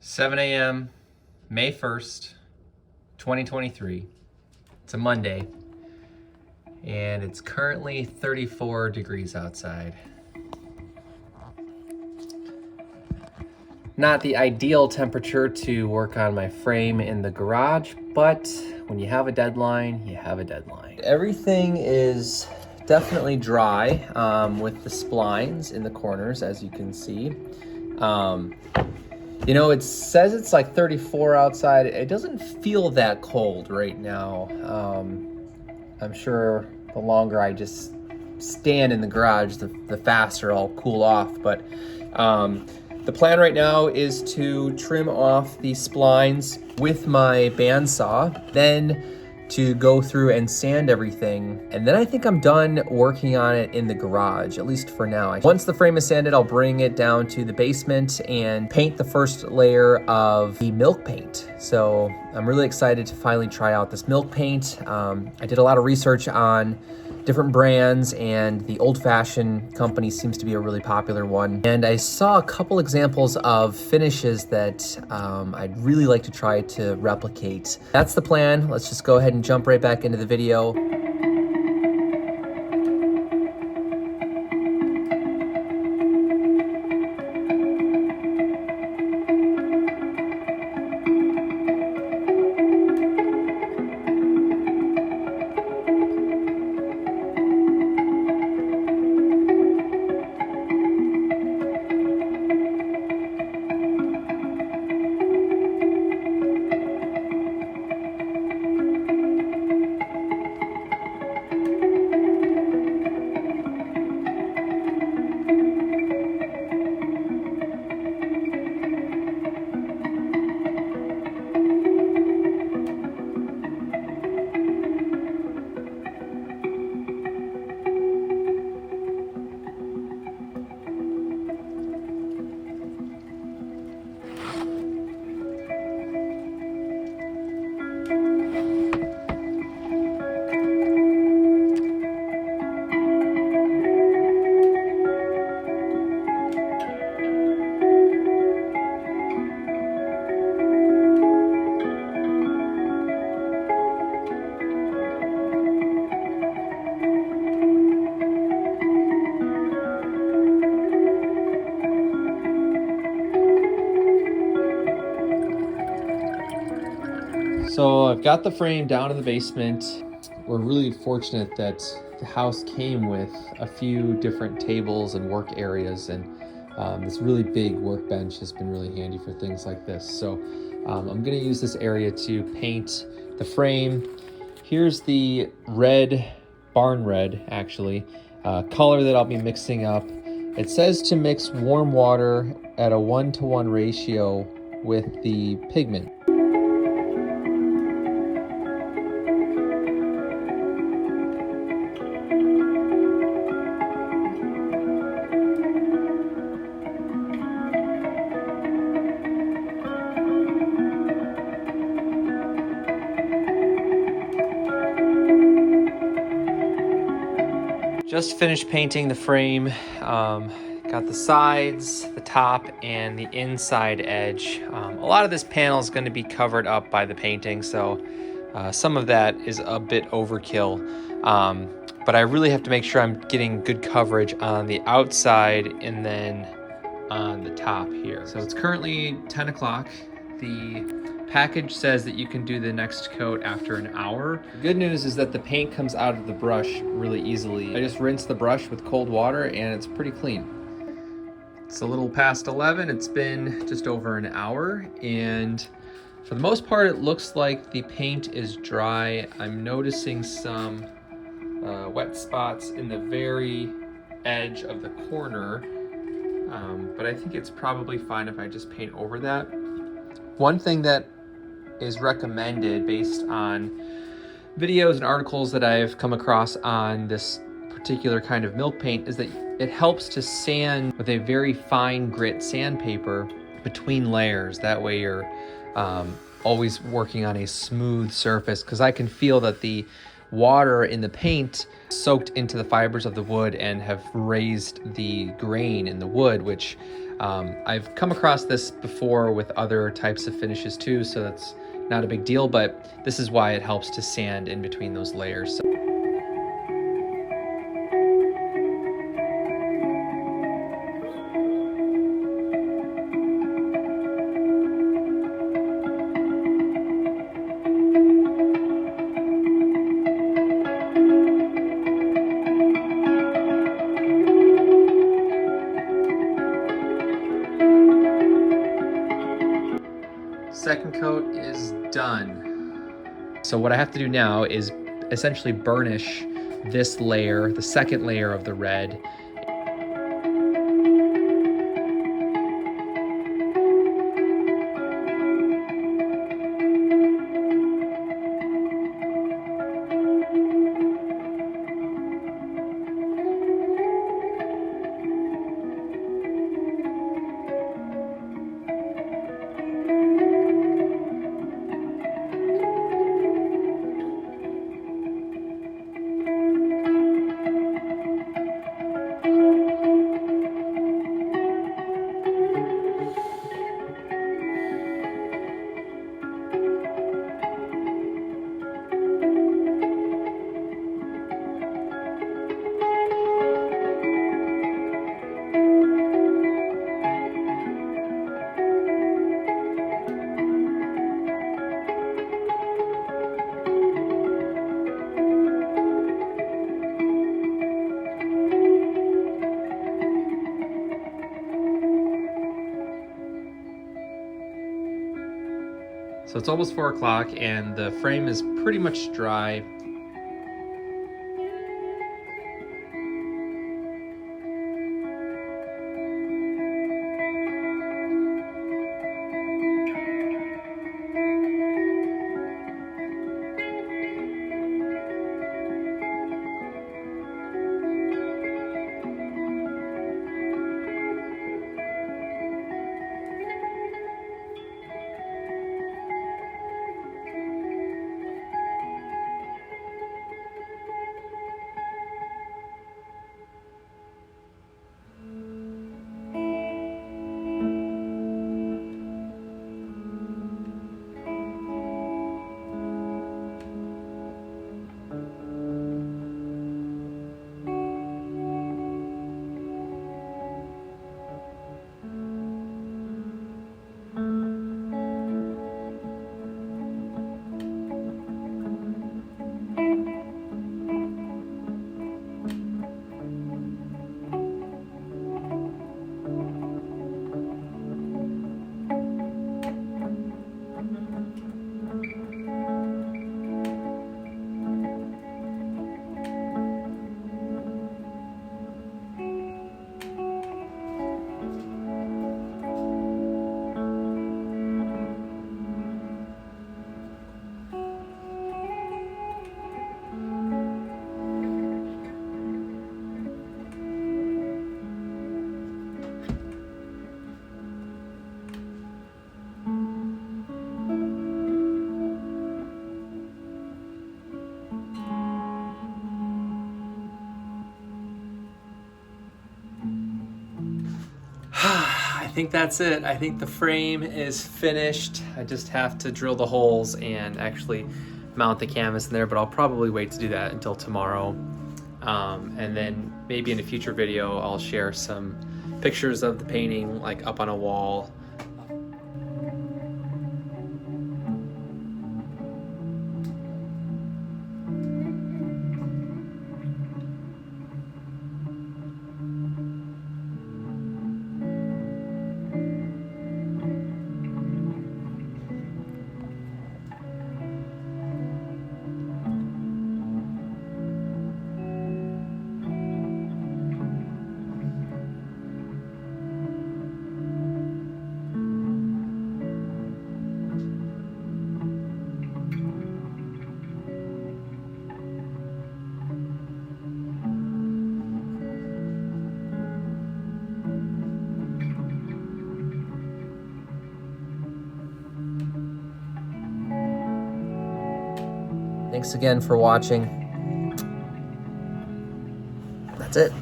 7 a.m., May 1st, 2023. It's a Monday, and it's currently 34 degrees outside. Not the ideal temperature to work on my frame in the garage, but when you have a deadline, you have a deadline. Everything is definitely dry with the splines in the corners, as you can see. You know, it says it's like 34 outside. It doesn't feel that cold right now. I'm sure the longer I just stand in the garage, the faster I'll cool off. But the plan right now is to trim off the splines with my bandsaw, then to go through and sand everything. And then I think I'm done working on it in the garage, at least for now. Once the frame is sanded, I'll bring it down to the basement and paint the first layer of the milk paint. So I'm really excited to finally try out this milk paint. I did a lot of research on different brands, and the Old Fashioned company seems to be a really popular one. And I saw a couple examples of finishes that I'd really like to try to replicate. That's the plan. Let's just go ahead and jump right back into the video. So I've got the frame down in the basement. We're really fortunate that the house came with a few different tables and work areas, and this really big workbench has been really handy for things like this. So I'm gonna use this area to paint the frame. Here's the red, barn red actually, color that I'll be mixing up. It says to mix warm water at a 1-to-1 ratio with the pigment. Just finished painting the frame. Got the sides, the top, and the inside edge. A lot of this panel is going to be covered up by the painting, so some of that is a bit overkill. But I really have to make sure I'm getting good coverage on the outside and then on the top here. So it's currently 10 o'clock. The package says that you can do the next coat after an hour. The good news is that the paint comes out of the brush really easily. I just rinse the brush with cold water and it's pretty clean. It's a little past 11. It's been just over an hour, and for the most part it looks like the paint is dry. I'm noticing some wet spots in the very edge of the corner, but I think it's probably fine if I just paint over that. One thing that is recommended based on videos and articles that I've come across on this particular kind of milk paint is that it helps to sand with a very fine grit sandpaper between layers. That way you're always working on a smooth surface, because I can feel that the water in the paint soaked into the fibers of the wood and have raised the grain in the wood, which I've come across this before with other types of finishes too, so that's not a big deal, but this is why it helps to sand in between those layers. So second coat is done. So what I have to do now is essentially burnish this layer, the second layer of the red. So it's almost 4 o'clock and the frame is pretty much dry. I think that's it. I think the frame is finished. I just have to drill the holes and actually mount the canvas in there, but I'll probably wait to do that until tomorrow. And then maybe in a future video, I'll share some pictures of the painting like up on a wall. Thanks again for watching. That's it.